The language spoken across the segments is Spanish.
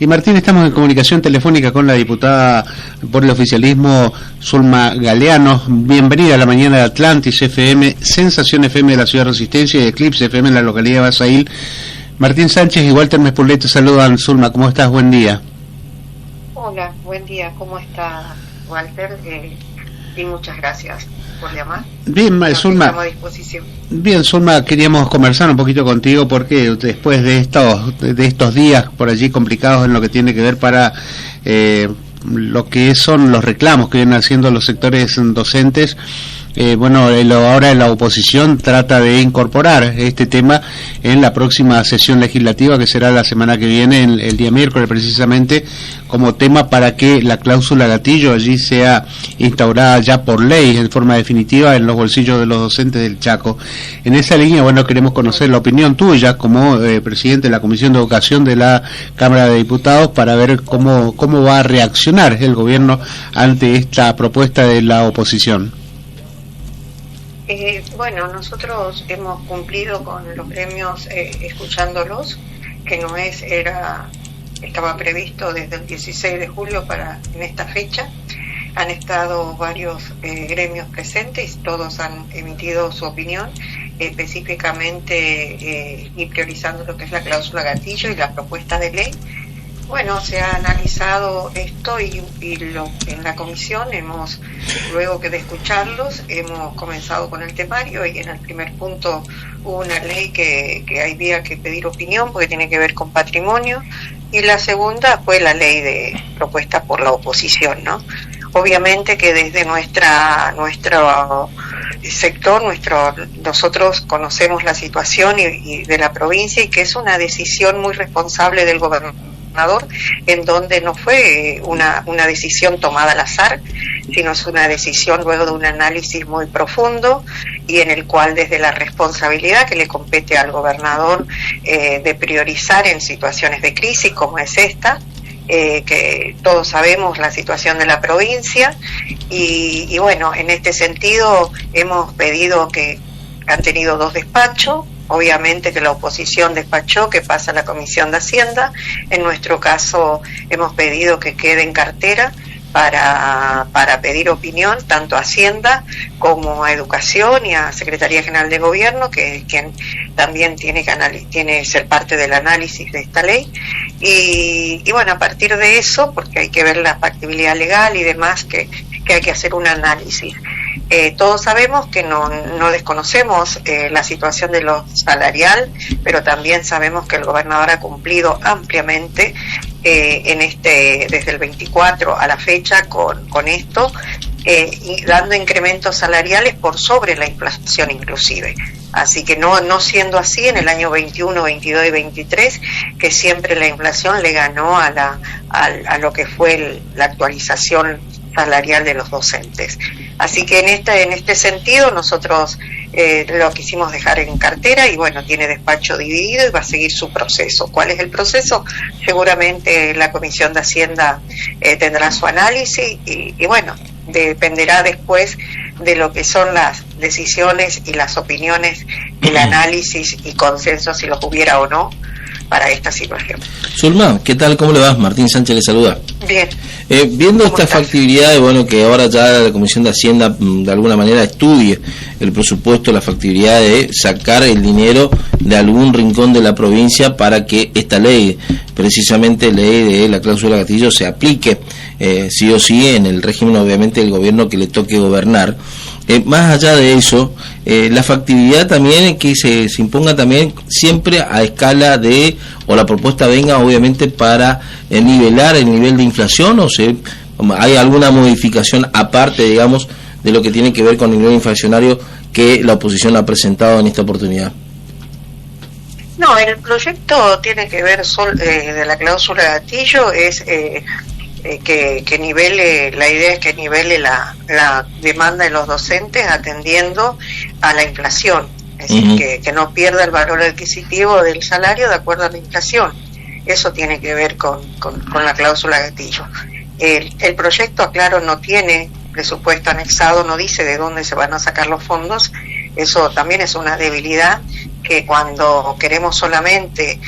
Y Martín, estamos en comunicación telefónica con la diputada por el oficialismo, Zulma Galeano. Bienvenida a la mañana de Atlantis FM, Sensación FM de la Ciudad de Resistencia y Eclipse FM en la localidad de Basail. Martín Sánchez y Walter Mespoulet te saludan. Zulma, ¿cómo estás? Buen día. Hola, buen día. ¿Cómo está, Walter? Y muchas gracias por llamar. Bien, Zulma. Estamos a disposición. Bien, Zulma, queríamos conversar un poquito contigo porque después de estos días por allí complicados en lo que tiene que ver para lo que son los reclamos que vienen haciendo los sectores docentes, ahora la oposición trata de incorporar este tema en la próxima sesión legislativa, que será la semana que viene, el día miércoles precisamente, como tema para que la cláusula gatillo allí sea instaurada ya por ley en forma definitiva en los bolsillos de los docentes del Chaco. En esa línea, queremos conocer la opinión tuya como presidente de la Comisión de Educación de la Cámara de Diputados para ver cómo va a reaccionar el gobierno ante esta propuesta de la oposición. Nosotros hemos cumplido con los gremios escuchándolos, que estaba previsto desde el 16 de julio en esta fecha. Han estado varios gremios presentes, todos han emitido su opinión, específicamente y priorizando lo que es la cláusula gatillo y la propuesta de ley. Se ha analizado esto y en la comisión luego de escucharlos, hemos comenzado con el temario y en el primer punto hubo una ley que había que pedir opinión porque tiene que ver con patrimonio, y la segunda fue la ley propuesta por la oposición, ¿no? Obviamente que desde nuestro sector, nosotros conocemos la situación y de la provincia, y que es una decisión muy responsable del gobernador, en donde no fue una decisión tomada al azar, sino es una decisión luego de un análisis muy profundo y en el cual, desde la responsabilidad que le compete al gobernador de priorizar en situaciones de crisis como es esta, que todos sabemos la situación de la provincia, y en este sentido hemos pedido que han tenido 2 despachos. Obviamente que la oposición despachó que pasa a la Comisión de Hacienda. En nuestro caso hemos pedido que quede en cartera para pedir opinión tanto a Hacienda como a Educación y a Secretaría General de Gobierno, que es quien también tiene que ser parte del análisis de esta ley. Y a partir de eso, porque hay que ver la factibilidad legal y demás, que hay que hacer un análisis. Todos sabemos que no desconocemos la situación de lo salarial, pero también sabemos que el gobernador ha cumplido ampliamente desde el 24 a la fecha con esto, y dando incrementos salariales por sobre la inflación inclusive. Así que no siendo así en el año 21, 22 y 23, que siempre la inflación le ganó a lo que fue la actualización salarial de los docentes. Así que en este sentido nosotros lo quisimos dejar en cartera y tiene despacho dividido y va a seguir su proceso. ¿Cuál es el proceso? Seguramente la Comisión de Hacienda tendrá su análisis y dependerá después de lo que son las decisiones y las opiniones, el análisis y consenso, si los hubiera o no, para esta situación. Zulma, ¿qué tal? ¿Cómo le va? Martín Sánchez le saluda. Bien. Viendo esta factibilidad de que ahora ya la Comisión de Hacienda de alguna manera estudie el presupuesto, la factibilidad de sacar el dinero de algún rincón de la provincia para que esta ley, precisamente ley de la cláusula gatillo, se aplique sí o sí en el régimen obviamente del gobierno que le toque gobernar. Más allá de eso, la factibilidad también es que se imponga también siempre a escala o la propuesta venga obviamente para nivelar el nivel de inflación, o hay alguna modificación aparte, digamos, de lo que tiene que ver con el nivel inflacionario que la oposición ha presentado en esta oportunidad. No, el proyecto tiene que ver de la cláusula gatillo, es que nivele, la idea es que nivele la demanda de los docentes atendiendo a la inflación, es decir, que no pierda el valor adquisitivo del salario de acuerdo a la inflación. Eso tiene que ver con la cláusula gatillo. El proyecto, aclaro, no tiene presupuesto anexado, no dice de dónde se van a sacar los fondos. Eso también es una debilidad, que cuando queremos solamente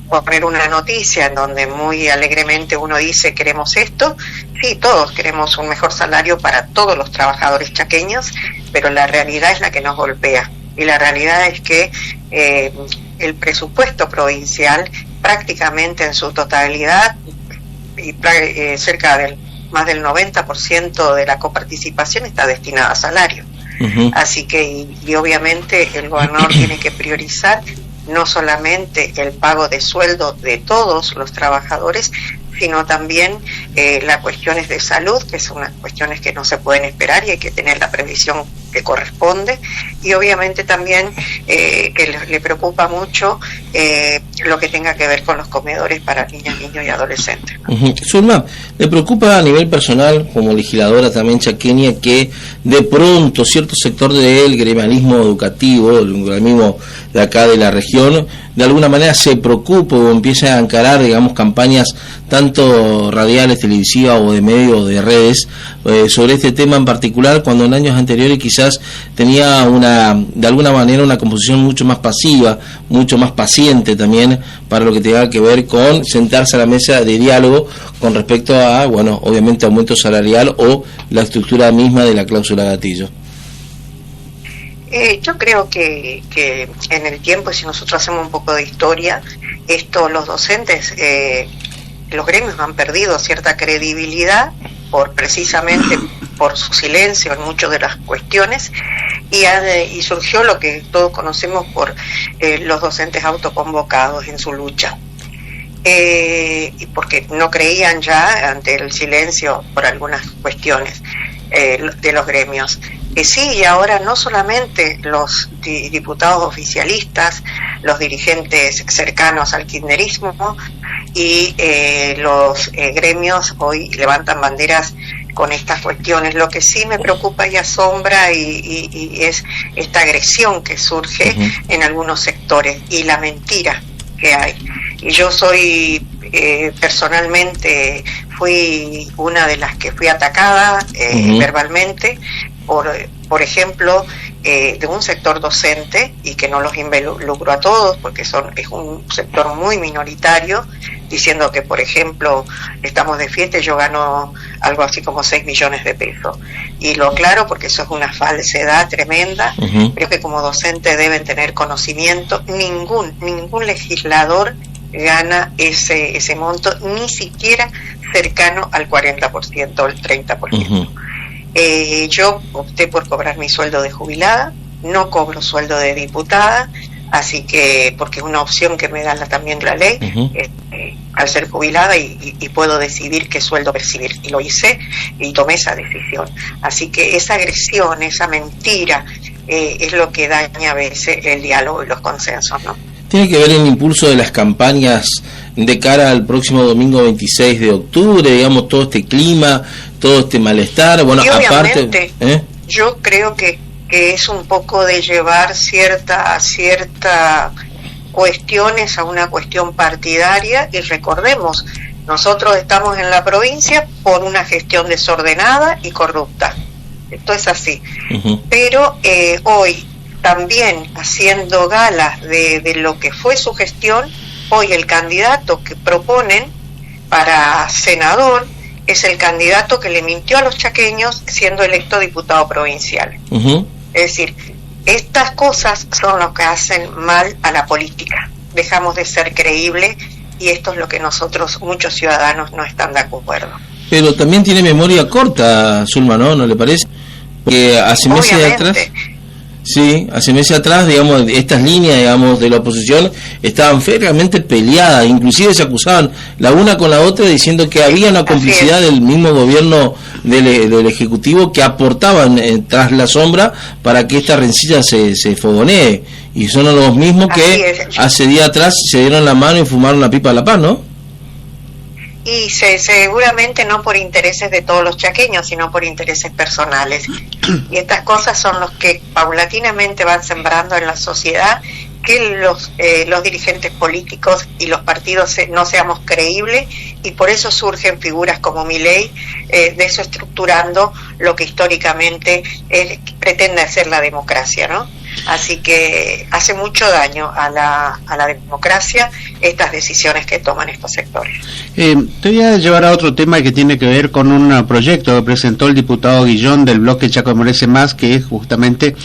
poner una noticia en donde muy alegremente uno dice queremos esto. Sí, todos queremos un mejor salario para todos los trabajadores chaqueños, pero la realidad es la que nos golpea, y la realidad es que el presupuesto provincial prácticamente en su totalidad y cerca del más del 90% de la coparticipación está destinada a salario. Así que y obviamente el gobernador tiene que priorizar no solamente el pago de sueldo de todos los trabajadores, sino también las cuestiones de salud, que son unas cuestiones que no se pueden esperar y hay que tener la previsión que corresponde, y obviamente también que le preocupa mucho lo que tenga que ver con los comedores para niñas, niños y adolescentes. Zulma, ¿le preocupa a nivel personal, como legisladora también chaqueña, que de pronto cierto sector del gremialismo educativo, el gremialismo de acá de la región, de alguna manera se preocupe o empiece a encarar, digamos, campañas tanto radiales, televisivas o de medios de redes sobre este tema en particular, cuando en años anteriores quizás tenía de alguna manera una composición mucho más pasiva, mucho más paciente también, para lo que tenga que ver con sentarse a la mesa de diálogo con respecto a, bueno, obviamente aumento salarial o la estructura misma de la cláusula gatillo? Yo creo que en el tiempo, si nosotros hacemos un poco de historia, los docentes, los gremios han perdido cierta credibilidad precisamente por su silencio en muchas de las cuestiones, y surgió lo que todos conocemos por los docentes autoconvocados en su lucha. Y porque no creían ya ante el silencio por algunas cuestiones de los gremios. Sí, y ahora no solamente los diputados oficialistas, los dirigentes cercanos al kirchnerismo y los gremios hoy levantan banderas con estas cuestiones. Lo que sí me preocupa y asombra y es esta agresión que surge en algunos sectores y la mentira que hay. Y yo soy personalmente fui una de las que fui atacada verbalmente por ejemplo, de un sector docente, y que no los involucro a todos porque es un sector muy minoritario, diciendo que, por ejemplo, estamos de fiesta y yo gano algo así como 6 millones de pesos. Y lo aclaro porque eso es una falsedad tremenda. Creo que como docente deben tener conocimiento. Ningún legislador gana ese monto, ni siquiera cercano al 40% o el 30%. Yo opté por cobrar mi sueldo de jubilada, no cobro sueldo de diputada, así que porque es una opción que me da también la ley, al ser jubilada y puedo decidir qué sueldo percibir, y lo hice y tomé esa decisión. Así que esa agresión, esa mentira es lo que daña a veces el diálogo y los consensos, ¿no? ¿Tiene que ver el impulso de las campañas de cara al próximo domingo 26 de octubre, digamos, todo este clima, todo este malestar? Bueno, y aparte, yo creo que es un poco de llevar cierta cuestiones a una cuestión partidaria, y recordemos, nosotros estamos en la provincia por una gestión desordenada y corrupta. Esto es así. Pero hoy, también haciendo gala de lo que fue su gestión, hoy el candidato que proponen para senador es el candidato que le mintió a los chaqueños siendo electo diputado provincial. Es decir, estas cosas son lo que hacen mal a la política. Dejamos de ser creíbles, y esto es lo que muchos ciudadanos, no están de acuerdo. Pero también tiene memoria corta, Zulma, ¿no? ¿No le parece? Porque hace meses atrás... Sí, hace meses atrás, digamos, estas líneas, digamos, de la oposición estaban férreamente peleadas, inclusive se acusaban la una con la otra diciendo que había una complicidad del mismo gobierno del Ejecutivo que aportaban tras la sombra para que esta rencilla se fogonee, y son los mismos que hace días atrás se dieron la mano y fumaron la pipa de la paz, ¿no? Y seguramente no por intereses de todos los chaqueños, sino por intereses personales. Y estas cosas son los que paulatinamente van sembrando en la sociedad que los dirigentes políticos y los partidos no seamos creíbles, y por eso surgen figuras como Milei, desestructurando lo que históricamente pretende ser la democracia, ¿no? Así que hace mucho daño a la democracia estas decisiones que toman estos sectores. Te voy a llevar a otro tema que tiene que ver con un proyecto que presentó el diputado Guillón del bloque Chaco Merece Más, que es justamente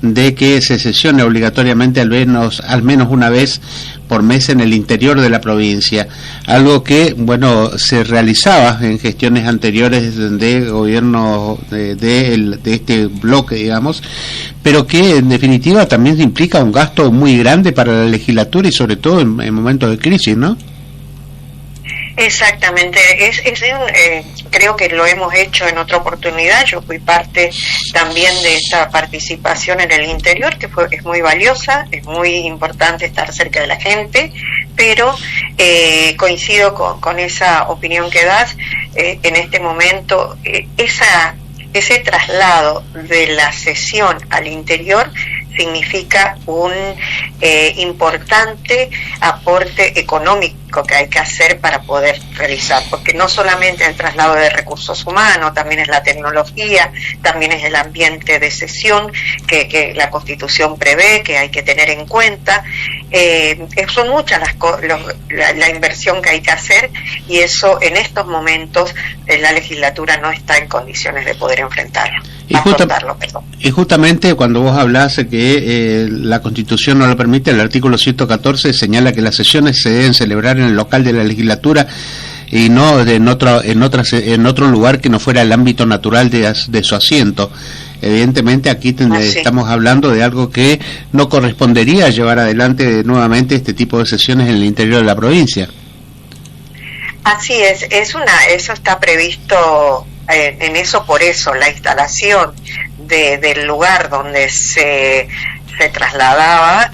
de que se sesione obligatoriamente al menos una vez por mes en el interior de la provincia, algo que bueno se realizaba en gestiones anteriores de gobierno de este bloque, digamos, pero que en definitiva también implica un gasto muy grande para la legislatura y sobre todo en momentos de crisis, ¿no? Exactamente, creo que lo hemos hecho en otra oportunidad. Yo fui parte también de esta participación en el interior, que es muy valiosa, es muy importante estar cerca de la gente, pero coincido con esa opinión que das. En este momento, ese traslado de la sesión al interior significa un importante aporte económico que hay que hacer para poder realizar, porque no solamente el traslado de recursos humanos, también es la tecnología, también es el ambiente de sesión que la Constitución prevé, que hay que tener en cuenta. Son muchas la inversión que hay que hacer, y eso en estos momentos la legislatura no está en condiciones de poder enfrentarlo. Y justamente cuando vos hablás que la Constitución no lo permite, el artículo 114 señala que las sesiones se deben celebrar en el local de la legislatura y no en otro lugar que no fuera el ámbito natural de su asiento. Evidentemente aquí estamos hablando de algo que no correspondería llevar adelante nuevamente este tipo de sesiones en el interior de la provincia. Así es, eso está previsto por eso la instalación del lugar donde se trasladaba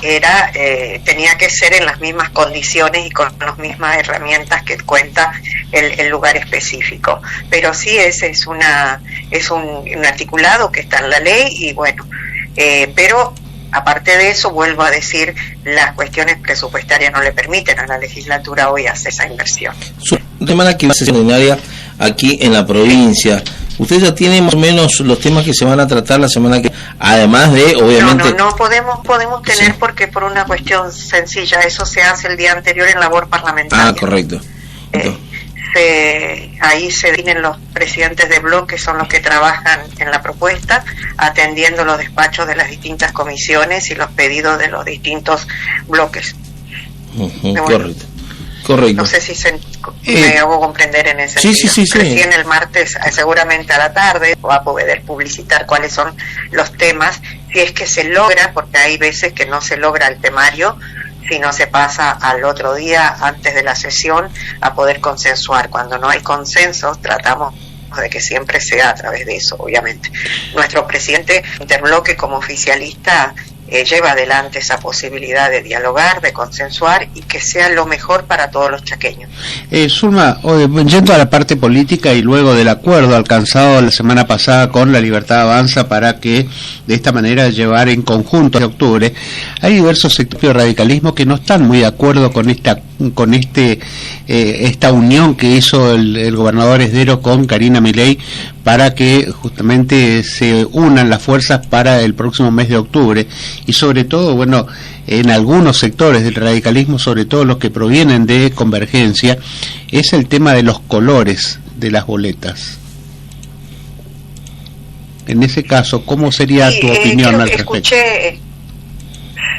tenía que ser en las mismas condiciones y con las mismas herramientas que cuenta el lugar específico. Pero sí, ese es un articulado que está en la ley, y bueno, pero aparte de eso, vuelvo a decir, las cuestiones presupuestarias no le permiten a la legislatura hoy hacer esa inversión. Un tema que va a ser ordinaria aquí en la provincia. ¿Usted ya tiene más o menos los temas que se van a tratar la semana que, además de, obviamente... No podemos tener, sí, porque por una cuestión sencilla, eso se hace el día anterior en labor parlamentaria. Correcto. Ahí se definen los presidentes de bloque, son los que trabajan en la propuesta, atendiendo los despachos de las distintas comisiones y los pedidos de los distintos bloques. Correcto. No sé si me hago comprender en ese sentido. Sí. Recién el martes, seguramente a la tarde, va a poder publicitar cuáles son los temas, si es que se logra, porque hay veces que no se logra el temario, si no se pasa al otro día, antes de la sesión, a poder consensuar. Cuando no hay consenso, tratamos de que siempre sea a través de eso, obviamente. Nuestro presidente Interbloque, como oficialista, lleva adelante esa posibilidad de dialogar, de consensuar y que sea lo mejor para todos los chaqueños. Zulma, yendo a la parte política y luego del acuerdo alcanzado la semana pasada con La Libertad Avanza para que de esta manera llevar en conjunto de octubre, hay diversos sectores del radicalismo que no están muy de acuerdo con esta unión que hizo el gobernador Esdero con Karina Milei para que justamente se unan las fuerzas para el próximo mes de octubre, y sobre todo, bueno, en algunos sectores del radicalismo, sobre todo los que provienen de Convergencia, es el tema de los colores de las boletas. En ese caso, ¿cómo sería tu opinión al respecto?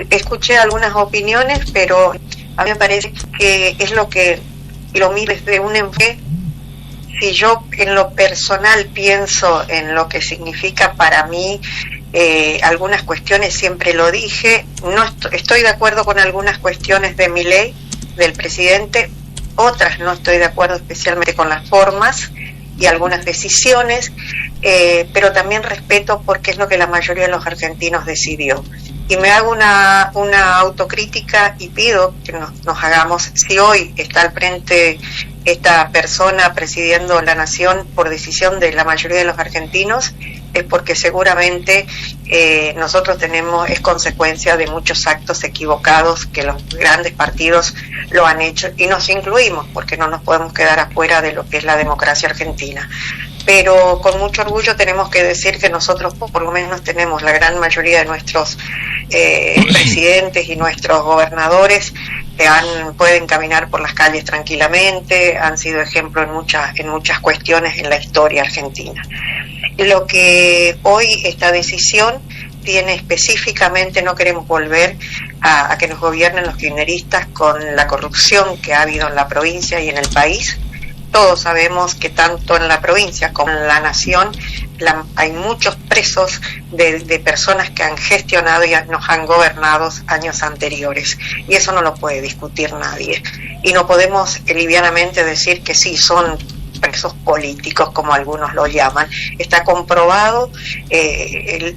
Escuché algunas opiniones, pero a mí me parece que es lo miro desde un enfoque. Si yo en lo personal pienso en lo que significa para mí algunas cuestiones, siempre lo dije, no estoy de acuerdo con algunas cuestiones de Milei, del presidente, otras no estoy de acuerdo, especialmente con las formas y algunas decisiones, pero también respeto porque es lo que la mayoría de los argentinos decidió. Y me hago una autocrítica y pido que nos hagamos, si hoy está al frente esta persona presidiendo la nación por decisión de la mayoría de los argentinos, es porque seguramente nosotros es consecuencia de muchos actos equivocados que los grandes partidos lo han hecho, y nos incluimos porque no nos podemos quedar afuera de lo que es la democracia argentina. pero con mucho orgullo tenemos que decir que nosotros por lo menos tenemos la gran mayoría de nuestros presidentes y nuestros gobernadores que pueden caminar por las calles tranquilamente, han sido ejemplo en muchas cuestiones en la historia argentina. Lo que hoy esta decisión tiene específicamente, no queremos volver a que nos gobiernen los kirchneristas con la corrupción que ha habido en la provincia y en el país. Todos sabemos que tanto en la provincia como en la nación hay muchos presos de personas que han gestionado y nos han gobernado años anteriores, y eso no lo puede discutir nadie, y no podemos livianamente decir que sí, son presos políticos, como algunos lo llaman. Está comprobado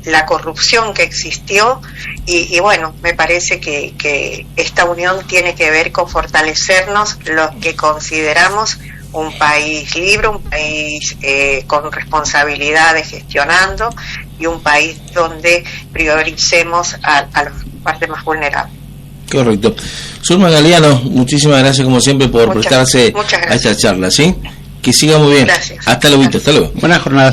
la corrupción que existió, y bueno, me parece que esta unión tiene que ver con fortalecernos los que consideramos un país libre, un país con responsabilidades gestionando, y un país donde prioricemos a las partes más vulnerables. Correcto. Zulma Galeano, muchísimas gracias como siempre por prestarse a esta charla, ¿sí? Que siga muy bien. Gracias. Hasta luego. Hasta luego. Buena jornada.